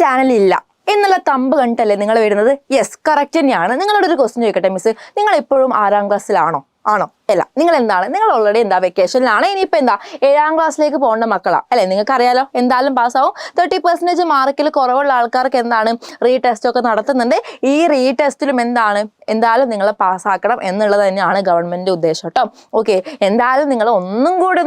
Channel ഇല്ല എന്നുള്ള thumb കണ്ടിട്ടല്ലേ നിങ്ങൾ വരുന്നത്? യെസ്, കറക്റ്റ് തന്നെയാണ്. നിങ്ങളോട് ഒരു ക്വസ്റ്റ്യൻ ചോദിക്കട്ടെ മിസ്, നിങ്ങൾ എപ്പോഴും 6ാം ക്ലാസ്സിലാണോ? ആണോ? അല്ല. നിങ്ങൾ എന്താണ്? നിങ്ങൾ ഓൾറെഡി എന്താ വെക്കേഷനിലാണ്. ഇനിയിപ്പോൾ എന്താ 7ാം ക്ലാസ്സിലേക്ക് പോകേണ്ട മക്കളാണ് അല്ലേ? നിങ്ങൾക്ക് അറിയാലോ എന്തായാലും പാസ്സാവും. 30% മാർക്കിൽ കുറവുള്ള ആൾക്കാർക്ക് എന്താണ് റീടെസ്റ്റ് ഒക്കെ നടത്തുന്നുണ്ട്. ഈ റീടെസ്റ്റിലും എന്തായാലും നിങ്ങൾ പാസ്സാക്കണം എന്നുള്ളത് തന്നെയാണ് ഗവൺമെന്റ് ഉദ്ദേശം കേട്ടോ. ഓക്കെ, എന്തായാലും നിങ്ങൾ ഒന്നും കൂടി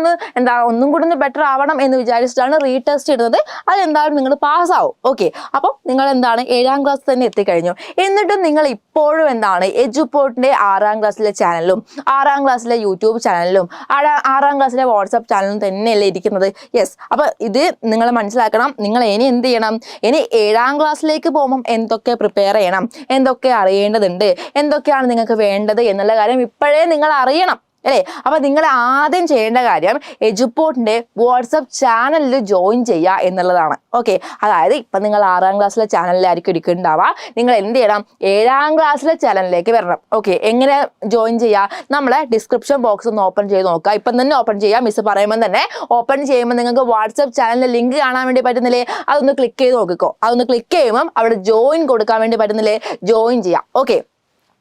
ഒന്ന് ബെറ്റർ ആവണം എന്ന് വിചാരിച്ചിട്ടാണ് റീടെസ്റ്റ് ഇടുന്നത്. അതെന്തായാലും നിങ്ങൾ പാസ്സാവും. ഓക്കെ, അപ്പം നിങ്ങൾ 7ാം ക്ലാസ് തന്നെ എത്തിക്കഴിഞ്ഞു. എന്നിട്ടും നിങ്ങൾ ഇപ്പോഴും എജുപോർട്ടിന്റെ 6ാം ക്ലാസ്സിലെ ചാനലും 6ാം ക്ലാസ്സിലെ യൂട്യൂബ് ചാനലിലും 6ാം ക്ലാസ്സിലെ വാട്സ്ആപ്പ് ചാനലും തന്നെയല്ലേ ഇരിക്കുന്നത്? യെസ്. അപ്പൊ ഇത് നിങ്ങൾ മനസ്സിലാക്കണം. നിങ്ങൾ ഇനി എന്ത് ചെയ്യണം? ഇനി 7ാം ക്ലാസ്സിലേക്ക് പോകുമ്പോൾ എന്തൊക്കെ പ്രിപ്പയർ ചെയ്യണം, എന്തൊക്കെ അറിയേണ്ടതുണ്ട്, എന്തൊക്കെയാണ് നിങ്ങൾക്ക് വേണ്ടത് എന്നുള്ള കാര്യം ഇപ്പോഴേ നിങ്ങൾ അറിയണം അല്ലേ? അപ്പൊ നിങ്ങൾ ആദ്യം ചെയ്യേണ്ട കാര്യം എജുപോർട്ടിന്റെ വാട്സ്ആപ്പ് ചാനലിൽ ജോയിൻ ചെയ്യുക എന്നുള്ളതാണ്. ഓക്കെ, അതായത് ഇപ്പൊ നിങ്ങൾ 6ാം ക്ലാസ്സിലെ ചാനലിലായിരിക്കും ഇരിക്കുന്നുണ്ടാവുക. നിങ്ങൾ എന്ത് ചെയ്യണം? 7ാം ക്ലാസ്സിലെ ചാനലിലേക്ക് വരണം. ഓക്കെ, എങ്ങനെ ജോയിൻ ചെയ്യുക? നമ്മളെ ഡിസ്ക്രിപ്ഷൻ ബോക്സ് ഒന്ന് ഓപ്പൺ ചെയ്ത് നോക്കുക. ഇപ്പം തന്നെ ഓപ്പൺ ചെയ്യുക. മിസ് പറയുമ്പോൾ തന്നെ ഓപ്പൺ ചെയ്യുമ്പോൾ നിങ്ങൾക്ക് വാട്സ്ആപ്പ് ചാനലിലെ ലിങ്ക് കാണാൻ വേണ്ടി പറ്റുന്നില്ലേ? അതൊന്ന് ക്ലിക്ക് ചെയ്ത് നോക്കിക്കോ. അതൊന്ന് ക്ലിക്ക് ചെയ്യുമ്പം അവിടെ ജോയിൻ കൊടുക്കാൻ വേണ്ടി പറ്റുന്നില്ലേ? ജോയിൻ ചെയ്യാം. ഓക്കെ,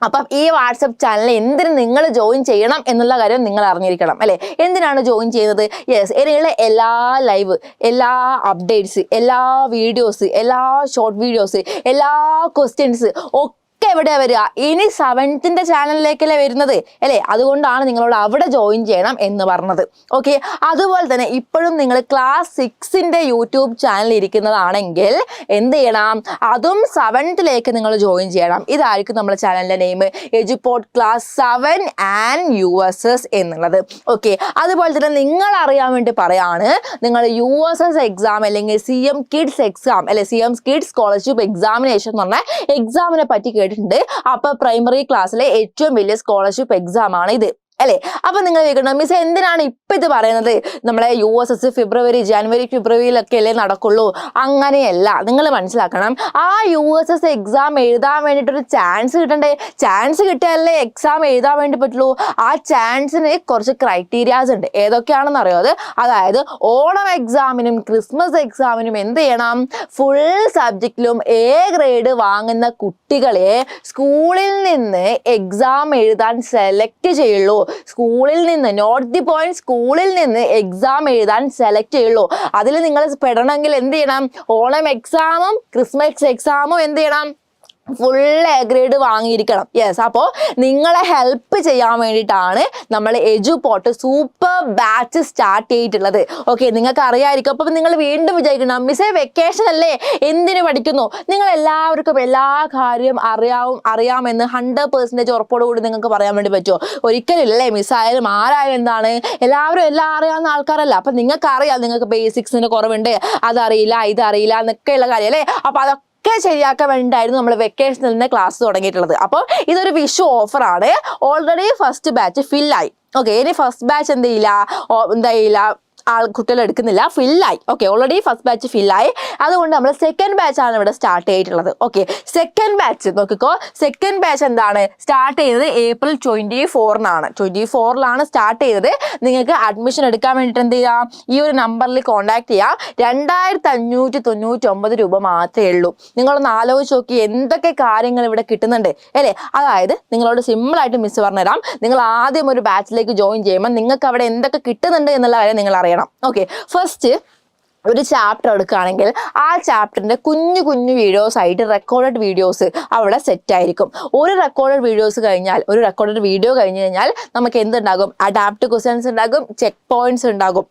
അപ്പം ഈ വാട്സപ്പ് ചാനൽ എന്തിന് നിങ്ങൾ ജോയിൻ ചെയ്യണം എന്നുള്ള കാര്യം നിങ്ങൾ അറിഞ്ഞിരിക്കണം അല്ലേ? എന്തിനാണ് ജോയിൻ ചെയ്യുന്നത്? യെസ്, ഇതിനുള്ള എല്ലാ ലൈവ്, എല്ലാ അപ്ഡേറ്റ്സ്, എല്ലാ വീഡിയോസ്, എല്ലാ ഷോർട്ട് വീഡിയോസ്, എല്ലാ ക്വസ്റ്റ്യൻസ് ഒക്കെ എവിടെയാ വരിക? ഇനി 7th ചാനലിലേക്കല്ലേ വരുന്നത് അല്ലേ? അതുകൊണ്ടാണ് നിങ്ങളോട് അവിടെ ജോയിൻ ചെയ്യണം എന്ന് പറഞ്ഞത്. ഓക്കെ, അതുപോലെ തന്നെ ഇപ്പോഴും നിങ്ങൾ ക്ലാസ് 6 യൂട്യൂബ് ചാനൽ ഇരിക്കുന്നതാണെങ്കിൽ എന്ത് ചെയ്യണം? അതും 7th നിങ്ങൾ ജോയിൻ ചെയ്യണം. ഇതായിരിക്കും നമ്മുടെ ചാനലിന്റെ name, Eduport class 7 and USS എന്നുള്ളത്. ഓക്കെ, അതുപോലെ തന്നെ നിങ്ങൾ അറിയാൻ വേണ്ടി പറയാണ്, നിങ്ങൾ USS എക്സാം അല്ലെങ്കിൽ CM കിഡ്സ് എക്സാം അല്ലെ, CM കിഡ്സ് സ്കോളർഷിപ്പ് എക്സാമിനേഷൻ എന്ന് പറഞ്ഞ എക്സാമിനെ പറ്റി കേട്ടിട്ടുണ്ട്. അപ്പൊ പ്രൈമറി ക്ലാസ്സിലെ ഏറ്റവും വലിയ സ്കോളർഷിപ്പ് എക്സാം ആണ് ഇത് അല്ലേ? അപ്പൊ നിങ്ങൾ കേൾക്കണം, മിസ് എന്തിനാണ് ഇപ്പൊ ഇത് പറയുന്നത്? നമ്മളെ USS ജനുവരി ഫെബ്രുവരിയിലൊക്കെ അല്ലേ നടക്കുള്ളൂ? അങ്ങനെയല്ല. നിങ്ങൾ മനസ്സിലാക്കണം, ആ USS എക്സാം എഴുതാൻ വേണ്ടിയിട്ടൊരു ചാൻസ് കിട്ടണ്ടേ? ചാൻസ് കിട്ടിയാലേ എക്സാം എഴുതാൻ വേണ്ടി പറ്റുള്ളൂ. ആ ചാൻസിന് കുറച്ച് ക്രൈറ്റീരിയാസ് ഉണ്ട്. ഏതൊക്കെയാണെന്ന് അറിയോ? അതായത് ഓണം എക്സാമിനും ക്രിസ്മസ് എക്സാമിനും എന്ത് ചെയ്യണം? ഫുൾ സബ്ജക്റ്റിലും A ഗ്രേഡ് വാങ്ങുന്ന കുട്ടികളെ സ്കൂളിൽ നിന്ന് എക്സാം എഴുതാൻ സെലക്ട് ചെയ്യുള്ളൂ. സ്കൂളിൽ നിന്ന് നോട്ട് ദി പോയിന്റ്, സ്കൂളിൽ നിന്ന് എക്സാം എഴുതാൻ സെലക്ട് ചെയ്യുള്ളൂ. അതിൽ നിങ്ങൾ പെടണമെങ്കിൽ എന്ത് ചെയ്യണം? ഓണം എക്സാമും ക്രിസ്മസ് എക്സാമും എന്ത് ചെയ്യണം? ഫുൾ A ഗ്രേഡ് വാങ്ങിയിരിക്കണം. യെസ്, അപ്പോൾ നിങ്ങളെ ഹെൽപ്പ് ചെയ്യാൻ വേണ്ടിയിട്ടാണ് നമ്മൾ എജുപോർട്ട് സൂപ്പർ ബാച്ച് സ്റ്റാർട്ട് ചെയ്തിട്ടുള്ളത്. ഓക്കെ, നിങ്ങൾക്ക് അറിയാമായിരിക്കും. അപ്പം നിങ്ങൾ വീണ്ടും വിചാരിക്കണം, മിസ്സേ വെക്കേഷൻ അല്ലേ, എന്തിനു പഠിക്കുന്നു? നിങ്ങൾ എല്ലാവർക്കും എല്ലാ കാര്യം അറിയാമെന്ന് 100% ഉറപ്പോടുകൂടി നിങ്ങൾക്ക് പറയാൻ വേണ്ടി പറ്റുമോ? ഒരിക്കലും ഇല്ലേ. മിസ്സായാലും ആരായാലും എന്താണ്, എല്ലാവരും എല്ലാം അറിയാവുന്ന ആൾക്കാരല്ല. അപ്പം നിങ്ങൾക്ക് അറിയാം, നിങ്ങൾക്ക് ബേസിക്സിന് കുറവുണ്ട്, അതറിയില്ല, ഇതറിയില്ല എന്നൊക്കെയുള്ള കാര്യം അല്ലേ? അപ്പം അതൊക്കെ ശരിയാക്കാൻ വേണ്ടിയിട്ടായിരുന്നു നമ്മൾ വെക്കേഷനിൽ നിന്ന് ക്ലാസ് തുടങ്ങിയിട്ടുള്ളത്. അപ്പോൾ ഇതൊരു വിഷു ഓഫറാണ്. ഓൾറെഡി ഫസ്റ്റ് ബാച്ച് ഫില്ലായി. ഓക്കെ, ഇനി ഫസ്റ്റ് ബാച്ച് എന്ത് ചെയ്യില്ല കുട്ടികൾ എടുക്കുന്നില്ല, ഫില്ലായി. ഓക്കെ, ഓൾറെഡി ഫസ്റ്റ് ബാച്ച് ഫില്ലായി. അതുകൊണ്ട് നമ്മൾ സെക്കൻഡ് ബാച്ച് ആണ് ഇവിടെ സ്റ്റാർട്ട് ചെയ്തിട്ടുള്ളത്. ഓക്കെ, സെക്കൻഡ് ബാച്ച് നോക്കിക്കോ. സെക്കൻഡ് ബാച്ച് എന്താണ് സ്റ്റാർട്ട് ചെയ്തത്? ഏപ്രിൽ 24 സ്റ്റാർട്ട് ചെയ്തത്. നിങ്ങൾക്ക് അഡ്മിഷൻ എടുക്കാൻ വേണ്ടിയിട്ട് എന്ത് ചെയ്യാം? ഈ ഒരു നമ്പറിൽ കോൺടാക്ട് ചെയ്യാം. 2599 രൂപ മാത്രമേ ഉള്ളൂ. നിങ്ങളൊന്ന് ആലോചിച്ച് നോക്കി എന്തൊക്കെ കാര്യങ്ങൾ ഇവിടെ കിട്ടുന്നുണ്ട് അല്ലേ? അതായത് നിങ്ങളോട് സിമ്പിളായിട്ട് മിസ് പറഞ്ഞുതരാം. നിങ്ങൾ ആദ്യം ഒരു ബാച്ചിലേക്ക് ജോയിൻ ചെയ്യുമ്പോൾ നിങ്ങൾക്ക് അവിടെ എന്തൊക്കെ കിട്ടുന്നുണ്ട് എന്നുള്ള കാര്യം നിങ്ങൾ അറിയണം. ഓക്കെ, ഫസ്റ്റ് ഒരു ചാപ്റ്റർ എടുക്കുകയാണെങ്കിൽ ആ ചാപ്റ്ററിന്റെ കുഞ്ഞു വീഡിയോസ് ആയിട്ട് റെക്കോർഡഡ് വീഡിയോസ് അവിടെ സെറ്റ് ആയിരിക്കും. ഒരു റെക്കോർഡഡ് വീഡിയോ കഴിഞ്ഞ് കഴിഞ്ഞാൽ നമുക്ക് എന്തുണ്ടാകും? അഡാപ്റ്റ് ക്വസ്റ്റ്യൻസ് ഉണ്ടാകും, ചെക്ക് പോയിന്റ്സ് ഉണ്ടാകും,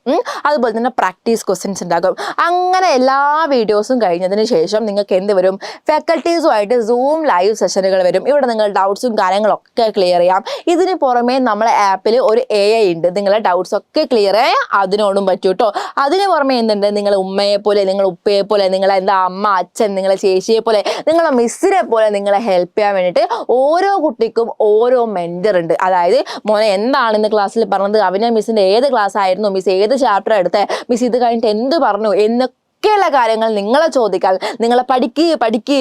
അതുപോലെ തന്നെ പ്രാക്ടീസ് ക്വസ്റ്റ്യൻസ് ഉണ്ടാകും. അങ്ങനെ എല്ലാ വീഡിയോസും കഴിഞ്ഞതിന് ശേഷം നിങ്ങൾക്ക് എന്ത് വരും? ഫാക്കൽറ്റീസുമായിട്ട് സൂം ലൈവ് സെഷനുകൾ വരും. ഇവിടെ നിങ്ങൾ ഡൗട്ട്സും കാര്യങ്ങളൊക്കെ ക്ലിയർ ചെയ്യാം. ഇതിന് പുറമെ നമ്മളെ ആപ്പിൽ ഒരു AI ഉണ്ട്. നിങ്ങളെ ഡൗട്ട്സ് ഒക്കെ ക്ലിയർ ചെയ്യാൻ അതിനോടും പറ്റൂ കേട്ടോ. അതിന് പുറമെ എന്തുണ്ട്? നിങ്ങൾ ഉമ്മയെ പോലെ, നിങ്ങൾ ഉപ്പയെ പോലെ, നിങ്ങളെ എന്താ അമ്മ, അച്ഛൻ, നിങ്ങളെ ചേച്ചിയെ പോലെ, നിങ്ങളെ മിസ്സിനെ പോലെ നിങ്ങളെ ഹെൽപ്പ് ചെയ്യാൻ വേണ്ടിയിട്ട് ഓരോ കുട്ടിക്കും ഓരോ മെന്റർ ഉണ്ട്. അതായത് മോനെ എന്താണ് ഇന്ന് ക്ലാസ്സിൽ പറഞ്ഞത്, അവനെ മിസ്സിന്റെ ഏത് ക്ലാസ് ആയിരുന്നു, മിസ് ഏത് ചാപ്റ്റർ എടുത്തേ, മിസ് ഇത് കഴിഞ്ഞിട്ട് എന്ത് പറഞ്ഞു എന്നൊക്കെ ബാക്കിയുള്ള കാര്യങ്ങൾ നിങ്ങളെ ചോദിക്കാൻ, നിങ്ങളെ പഠിക്കുക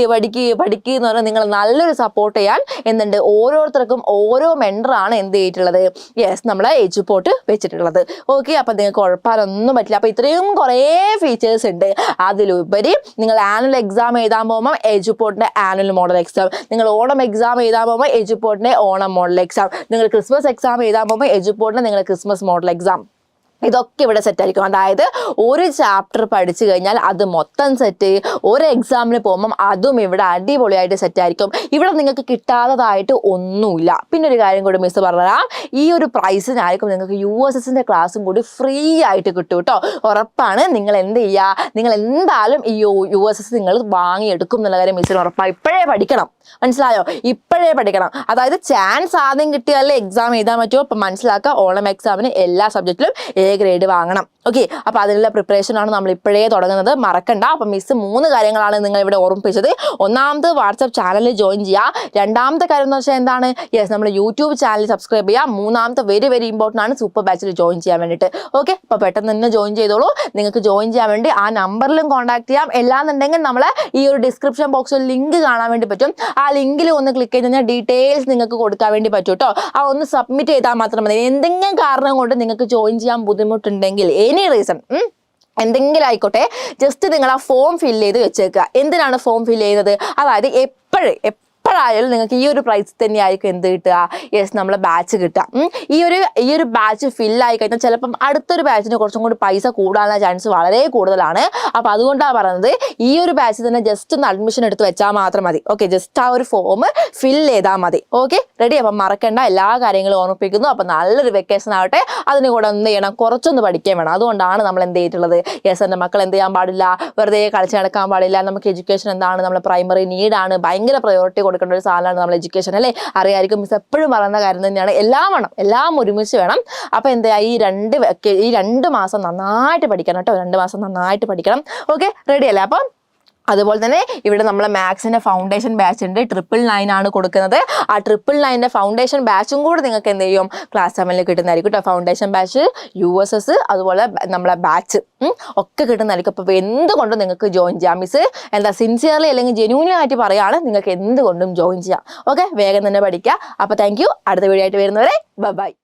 എന്ന് പറഞ്ഞാൽ നിങ്ങൾ നല്ലൊരു സപ്പോർട്ട് ചെയ്യാൻ എന്തുണ്ട് ഓരോരുത്തർക്കും ഓരോ മെൻറ്ററാണ് എന്ത് ചെയ്തിട്ടുള്ളത്, യെസ് നമ്മളെ എജുപോർട്ട് വെച്ചിട്ടുള്ളത്. ഓക്കെ, അപ്പം നിങ്ങൾക്ക് ഉഴപ്പാനൊന്നും പറ്റില്ല. അപ്പം ഇത്രയും കുറേ ഫീച്ചേഴ്സ് ഉണ്ട്. അതിലുപരി നിങ്ങൾ ആനുവൽ എക്സാം എഴുതാൻ പോകുമ്പോൾ എജുപോർട്ടിൻ്റെ ആനുവൽ മോഡൽ എക്സാം, നിങ്ങൾ ഓണം എക്സാം എഴുതാൻ പോകുമ്പോൾ എജുപോർട്ടിൻ്റെ ഓണം മോഡൽ എക്സാം, നിങ്ങൾ ക്രിസ്മസ് എക്സാം എഴുതാൻ പോകുമ്പോൾ എജുപോർട്ടിൻ്റെ നിങ്ങൾ ക്രിസ്മസ് മോഡൽ എക്സാം, ഇതൊക്കെ ഇവിടെ സെറ്റ് ആയിരിക്കും. അതായത് ഒരു ചാപ്റ്റർ പഠിച്ചു കഴിഞ്ഞാൽ അത് മൊത്തം സെറ്റ്, ഒരു എക്സാമിന് പോകുമ്പം അതും ഇവിടെ അടിപൊളിയായിട്ട് സെറ്റ് ആയിരിക്കും. ഇവിടെ നിങ്ങൾക്ക് കിട്ടാത്തതായിട്ട് ഒന്നുമില്ല. പിന്നെ ഒരു കാര്യം കൂടി മിസ് പറഞ്ഞാൽ, ഈ ഒരു പ്രൈസിനായിരിക്കും നിങ്ങൾക്ക് USSന്റെ ക്ലാസ്സും കൂടി ഫ്രീ ആയിട്ട് കിട്ടും കേട്ടോ. ഉറപ്പാണ്. നിങ്ങൾ എന്ത് ചെയ്യുക, നിങ്ങൾ എന്തായാലും ഈ USS നിങ്ങൾ വാങ്ങിയെടുക്കും എന്നുള്ള കാര്യം മിസ്സിന് ഉറപ്പാണ്. ഇപ്പോഴേ പഠിക്കണം, മനസ്സിലായോ? ഇപ്പോഴേ പഠിക്കണം. അതായത് ചാൻസ് ആദ്യം കിട്ടിയാലേ എക്സാം എഴുതാൻ പറ്റുമോ. അപ്പം മനസ്സിലാക്കുക, ഓണം എക്സാമിന് എല്ലാ സബ്ജക്റ്റിലും A ഗ്രേഡ് വാങ്ങണം. ഓക്കെ, അപ്പോൾ അതിനുള്ള പ്രിപ്പറേഷനാണ് നമ്മൾ ഇപ്പോഴേ തുടങ്ങുന്നത്, മറക്കണ്ട. അപ്പം മിസ് 3 കാര്യങ്ങളാണ് നിങ്ങൾ ഇവിടെ ഓർമ്മിപ്പിച്ചത്. ഒന്നാമത് വാട്സപ്പ് ചാനലിൽ ജോയിൻ ചെയ്യുക. രണ്ടാമത്തെ കാര്യം എന്ന് വെച്ചാൽ എന്താണ്, യെസ് നമ്മൾ യൂട്യൂബ് ചാനൽ സബ്സ്ക്രൈബ് ചെയ്യുക. മൂന്നാമത്തെ വെരി വെരി ഇമ്പോർട്ടൻ്റ് ആണ് സൂപ്പർ ബാച്ചിൽ ജോയിൻ ചെയ്യാൻ വേണ്ടിയിട്ട്. ഓക്കെ, അപ്പോൾ പെട്ടെന്ന് തന്നെ ജോയിൻ ചെയ്തോളൂ. നിങ്ങൾക്ക് ജോയിൻ ചെയ്യാൻ വേണ്ടി ആ നമ്പറിലും കോൺടാക്ട് ചെയ്യാം. എല്ലാന്നുണ്ടെങ്കിൽ നമ്മളെ ഈ ഒരു ഡിസ്ക്രിപ്ഷൻ ബോക്സിൽ ലിങ്ക് കാണാൻ വേണ്ടി പറ്റും. ആ ലിങ്കിൽ ഒന്ന് ക്ലിക്ക് ചെയ്ത് കഴിഞ്ഞാൽ ഡീറ്റെയിൽസ് നിങ്ങൾക്ക് കൊടുക്കാൻ വേണ്ടി പറ്റും കേട്ടോ. ആ ഒന്ന് സബ്മിറ്റ് ചെയ്താൽ മാത്രം മതി. എന്തെങ്കിലും കാരണം കൊണ്ട് നിങ്ങൾക്ക് ജോയിൻ ചെയ്യാൻ ബുദ്ധിമുട്ടുണ്ടെങ്കിൽ, എനി റീസൺ എന്തെങ്കിലും ആയിക്കോട്ടെ, ജസ്റ്റ് നിങ്ങൾ ആ ഫോം ഫില്ല് ചെയ്ത് വെച്ചേക്കുക. എന്തിനാണ് ഫോം ഫില്ല് ചെയ്യുന്നത്? അതായത് എപ്പോഴായാലും നിങ്ങൾക്ക് ഈ ഒരു പ്രൈസ് തന്നെയായിരിക്കും എന്ത് കിട്ടുക, യെസ് നമ്മളെ ബാച്ച് കിട്ടുക. ഈ ഒരു ബാച്ച് ഫില്ലായി കഴിഞ്ഞാൽ ചിലപ്പം അടുത്തൊരു ബാച്ചിന് കുറച്ചും കൂടി പൈസ കൂടാനുള്ള ചാൻസ് വളരെ കൂടുതലാണ്. അപ്പോൾ അതുകൊണ്ടാണ് പറയുന്നത്, ഈ ഒരു ബാച്ചിൽ തന്നെ ജസ്റ്റ് ഒന്ന് അഡ്മിഷൻ എടുത്ത് വെച്ചാൽ മാത്രം മതി. ഓക്കെ, ജസ്റ്റ് ആ ഒരു ഫോം ഫില്ല് ചെയ്താൽ മതി. Okay, ready? അപ്പം മറക്കേണ്ട, എല്ലാ കാര്യങ്ങളും ഓർമ്മിപ്പിക്കുന്നു. അപ്പം നല്ലൊരു വെക്കേഷൻ ആവട്ടെ. അതിന് കൂടെ എന്ത് ചെയ്യണം, കുറച്ചൊന്ന് പഠിക്കാൻ വേണം. അതുകൊണ്ടാണ് നമ്മൾ എന്ത് ചെയ്തിട്ടുള്ളത്, യെസ് എൻ്റെ മക്കൾ എന്ത് ചെയ്യാൻ പാടില്ല, വെറുതെ കളിച്ച് നടക്കാൻ പാടില്ല. നമുക്ക് എഡ്യൂക്കേഷൻ എന്താണ്, നമ്മുടെ പ്രൈമറി നീഡാണ്, ഭയങ്കര പ്രയോറിറ്റി കൊടുക്കേണ്ട ഒരു സാധനമാണ് നമ്മൾ എഡ്യൂക്കേഷൻ, അല്ലേ? അറിയായിരിക്കും. മിസ് എപ്പോഴും പറയുന്ന കാര്യം തന്നെയാണ്. എല്ലാം ഒരുമിച്ച് വേണം. അപ്പോൾ എന്താ, ഈ 2 മാസം നന്നായിട്ട് പഠിക്കണം കേട്ടോ. 2 മാസം നന്നായിട്ട് പഠിക്കണം. ഓക്കെ, റെഡി അല്ലേ? അപ്പം അതുപോലെ തന്നെ ഇവിടെ നമ്മളെ മാത്സിൻ്റെ ഫൗണ്ടേഷൻ ബാച്ച് ഉണ്ട്. 999 ആണ് കൊടുക്കുന്നത്. ആ 999 ഫൗണ്ടേഷൻ ബാച്ചും കൂടി നിങ്ങൾക്ക് എന്ത് ചെയ്യും, ക്ലാസ് 7 കിട്ടുന്നതായിരിക്കും കേട്ടോ. ഫൗണ്ടേഷൻ ബാച്ച്, USS, അതുപോലെ നമ്മളെ ബാച്ച് ഒക്കെ കിട്ടുന്നതായിരിക്കും. അപ്പോൾ എന്തുകൊണ്ടും നിങ്ങൾക്ക് ജോയിൻ ചെയ്യാം. മിസ് എന്താ സിൻസിയർലി അല്ലെങ്കിൽ ജെന്യൂൻലി ആയിട്ട് പറയുകയാണ്, നിങ്ങൾക്ക് എന്തുകൊണ്ടും ജോയിൻ ചെയ്യാം. ഓക്കെ, വേഗം തന്നെ പഠിക്കുക. അപ്പോൾ താങ്ക് യു. അടുത്ത വീഡിയോ ആയിട്ട് വരുന്നവരെ ബൈ.